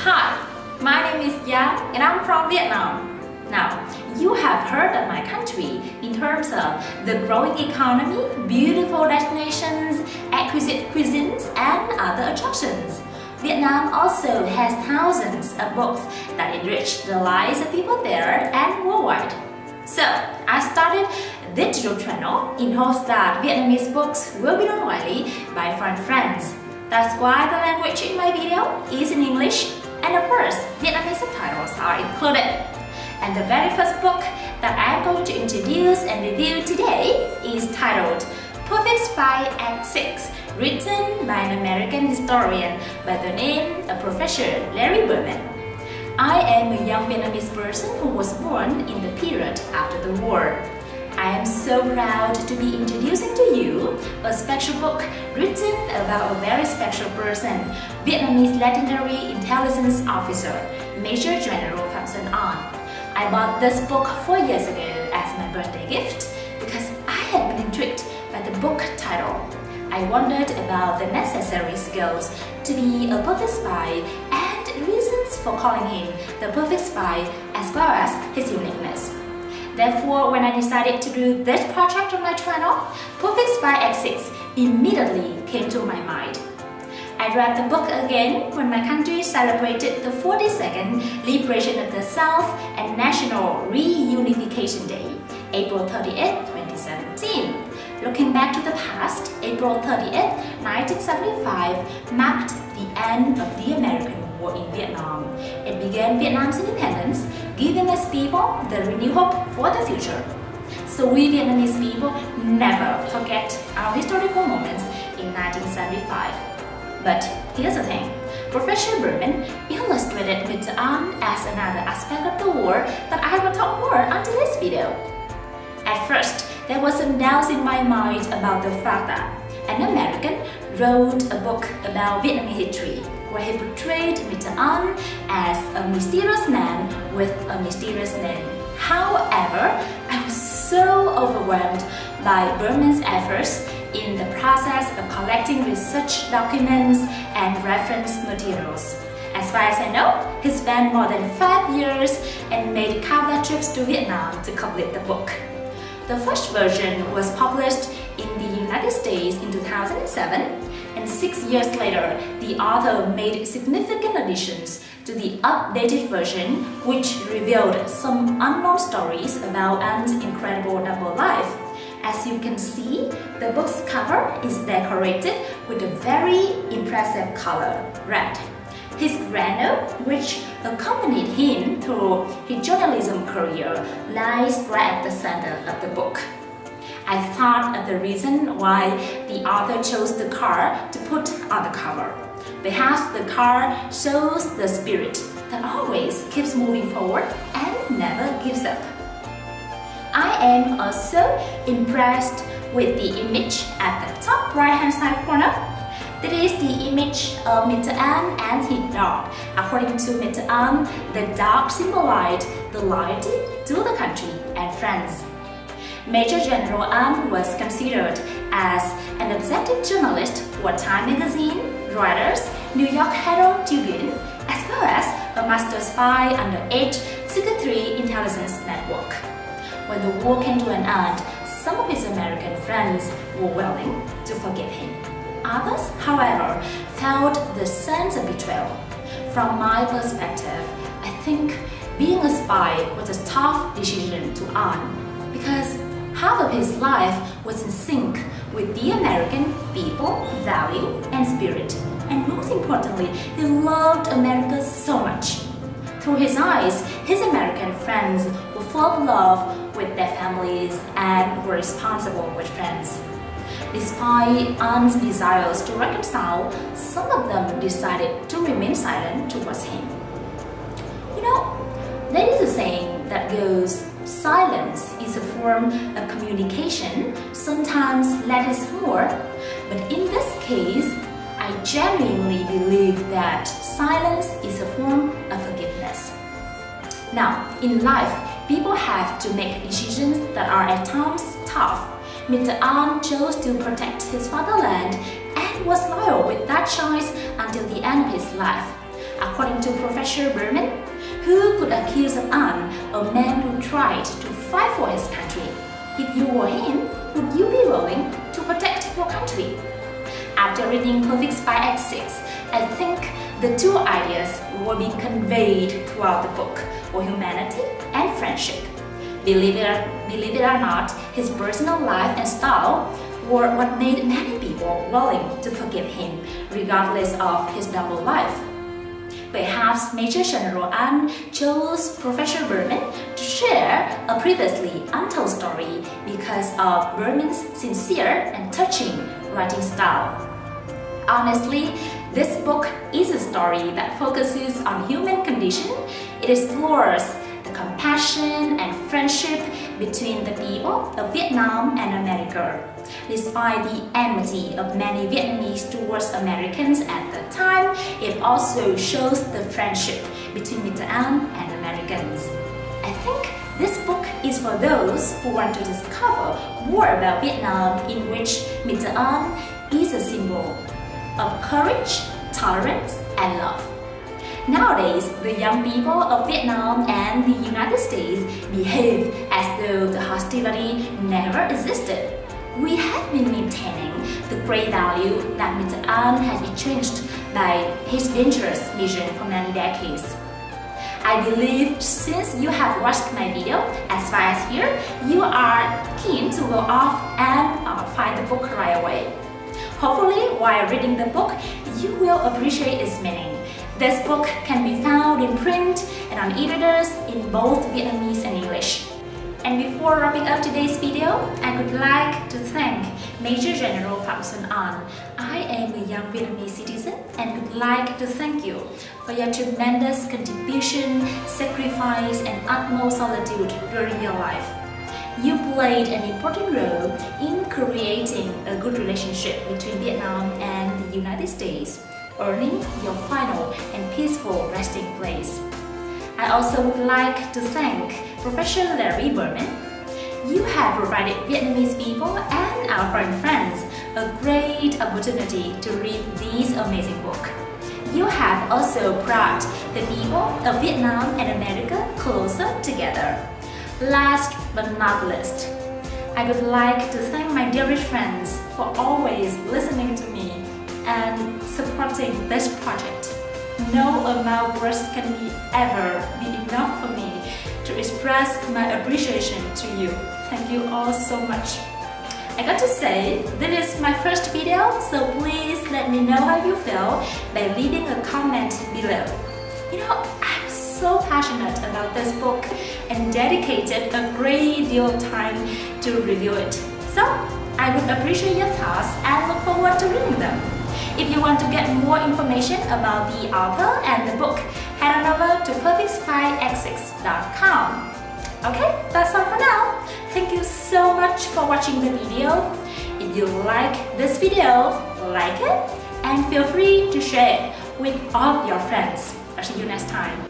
Hi, my name is Yang and I'm from Vietnam. Now, you have heard of my country in terms of the growing economy, beautiful destinations, exquisite cuisines, and other attractions. Vietnam also has thousands of books that enrich the lives of people there and worldwide. So, I started a digital channel in hopes that Vietnamese books will be known widely by foreign friends. That's why the language in my video is in English, and of course, Vietnamese subtitles are included. And the very first book that I'm going to introduce and review today is titled Perfect Spy Act 6, written by an American historian by the name of Professor Larry Berman. I am a young Vietnamese person who was born in the period after the war. I am so proud to be introducing to you a special book written about a very special person, Vietnamese legendary intelligence officer, Major General Phạm Xuân An. I bought this book 4 years ago as my birthday gift because I had been intrigued by the book title. I wondered about the necessary skills to be a perfect spy and reasons for calling him the perfect spy as well as his uniqueness. Therefore, when I decided to do this project on my channel, Perfect Spy Act 6 immediately came to my mind. I read the book again when my country celebrated the 42nd Liberation of the South and National Reunification Day, April 30th, 2017. Looking back to the past, April 30th, 1975 marked the end of the American War in Vietnam. It began Vietnam's independence, giving us people the renewed hope for the future. So we Vietnamese people never forget our historical moments in 1975. But here's the thing, Professor Berman illustrated Mr. An as another aspect of the war that I will talk more on today's video. At first, there was some doubts in my mind about the fact that an American wrote a book about Vietnamese history where he portrayed Mr. An as a mysterious man with a mysterious name. However, I was so overwhelmed by Berman's efforts in the process of collecting research documents and reference materials. As far as I know, he spent more than 5 years and made countless trips to Vietnam to complete the book. The first version was published in the United States in 2007, and 6 years later, the author made significant additions to the updated version, which revealed some unknown stories about An's incredible double life. As you can see, the book's cover is decorated with a very impressive color, red. His grano, which accompanied him through his journalism career, lies right at the center of the book. I thought of the reason why the author chose the car to put on the cover. Perhaps the car shows the spirit that always keeps moving forward and never gives up. I am also impressed with the image at the top right-hand side corner. That is the image of Mr. An and his dog. According to Mr. An, the dog symbolized the loyalty to the country and friends. Major General An was considered as an objective journalist for Time magazine, Reuters, New York Herald Tribune, as well as a master spy under Secret 3 intelligence network. When the war came to an end, some of his American friends were willing to forgive him. Others, however, felt the sense of betrayal. From my perspective, I think being a spy was a tough decision to An because half of his life was in sync with the American people, value, and spirit. And most importantly, he loved America so much. Through his eyes, his American friends were full of love with their families and were responsible with friends. Despite An's desires to reconcile, some of them decided to remain silent towards him. You know, there is a saying that goes, silence is a form of communication, sometimes less is more. But in this case, I genuinely believe that silence is a form of forgiveness. Now, in life, people have to make decisions that are at times tough. Mr. An chose to protect his fatherland and was loyal with that choice until the end of his life. According to Professor Berman, who could accuse of An, a man who tried to fight for his country? If you were him, would you be willing to protect your country? After reading Perfect Spy Act 6, I think the two ideas will be conveyed throughout the book for humanity and friendship. Believe it or not, his personal life and style were what made many people willing to forgive him, regardless of his double life. Perhaps Major General An chose Professor Berman to share a previously untold story because of Berman's sincere and touching writing style. Honestly, this book is a story that focuses on human condition. It explores the compassion and friendship between the people of Vietnam and America. Despite the enmity of many Vietnamese towards Americans at the time, it also shows the friendship between Mr. An and Americans. I think this book is for those who want to discover more about Vietnam, in which Mr. An is a symbol of courage, tolerance, and love. Nowadays, the young people of Vietnam and the United States behave as though the hostility never existed. We have been maintaining the great value that Mr. An has exchanged by his dangerous mission for many decades. I believe since you have watched my video as far as here, you are keen to go off and find the book right away. Hopefully, while reading the book, you will appreciate its meaning. This book can be found in print and on e-readers in both Vietnamese and English. And before wrapping up today's video, I would like to thank Major General Phạm Xuân An. I am a young Vietnamese citizen and would like to thank you for your tremendous contribution, sacrifice, and utmost solitude during your life. You played an important role in creating a good relationship between Vietnam and the United States, earning your final and peaceful resting place. I also would like to thank Professor Larry Berman. You have provided Vietnamese people and our foreign friends a great opportunity to read this amazing book. You have also brought the people of Vietnam and America closer together. Last but not least, I would like to thank my dearest friends for always listening to me and supporting this project. No amount of words can ever be enough for me to express my appreciation to you. Thank you all so much. I got to say, this is my first video, so please let me know how you feel by leaving a comment below. You know, I'm so passionate about this book and dedicated a great deal of time to review it. So, I would appreciate your thoughts and look forward to reading them. If you want to get more information about the author and the book, head on over to perfectspyx6.com. Okay, that's all for now. Thank you so much for watching the video. If you like this video, like it and feel free to share it with all of your friends. I'll see you next time.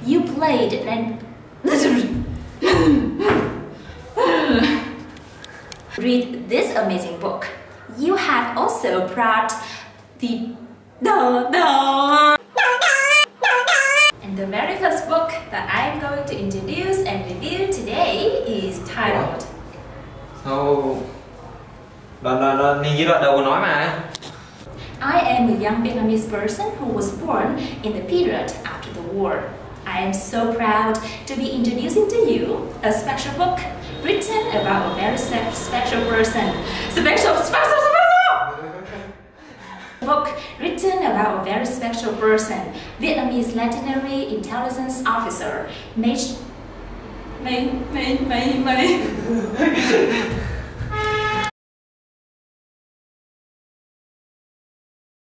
You played and read this amazing book. You have also brought the And the very first book that I'm going to introduce and review today is titled Đoạn đầu nói mà. I am a young Vietnamese person who was born in the period after the war. I am so proud to be introducing to you a special book written about a very special person. Book written about a very special person, Vietnamese legendary intelligence officer,